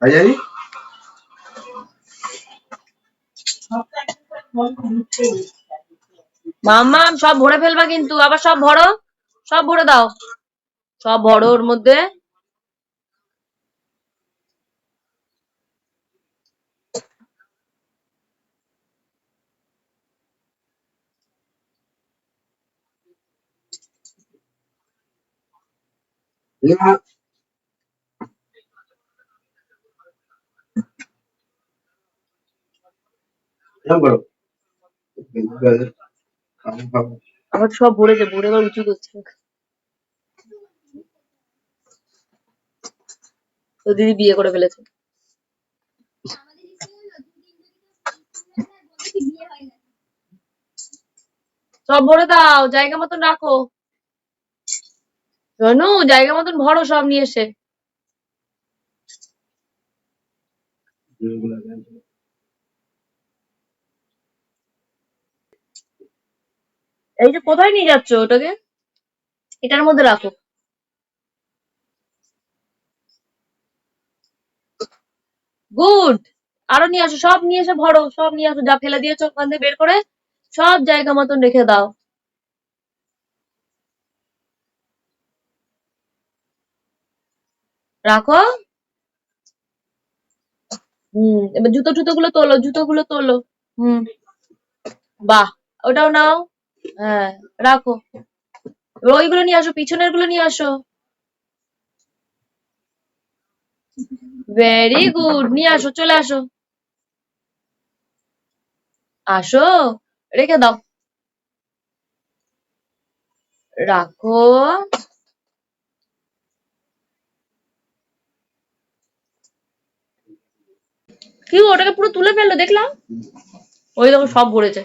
আজারি মাম্মা সব ভরে ফেলবা কিন্তু, আবার সব ভরো, সব ভরে দাও, সব ভরো ওর মধ্যে। আবার সব ভরেছে, ভরে আবার উঁচু করছে। তো দিদি বিয়ে করে ফেলেছে। সব ভরে দাও, জায়গা মতন রাখো। শোনো, জায়গা মতন ভরো সব নিয়ে এসে। এই যে কোথায় নিয়ে যাচ্ছ ওটাকে? এটার মধ্যে রাখো। গুড। আরো নিয়ে আসো, সব নিয়ে এসে ভরো, সব নিয়ে আসো, যা ফেলে দিয়েছো ওখান থেকে বের করে সব জায়গা মতন রেখে দাও। রাখো। এবার জুতো টুতো গুলো তোলো, জুতো গুলো তোলো। হুম। বাহ, ওটাও নাও। হ্যাঁ, রাখো। এবার ওইগুলো নিয়ে আসো, পিছনের গুলো নিয়ে আসো। ভেরি গুড, নিয়ে আসো, চলে আসো। আসো, রেখে দাও। রাখো। কি ওটাকে পুরো তুলে ফেললো দেখলাম। ওই দেখো সব ভরেছে।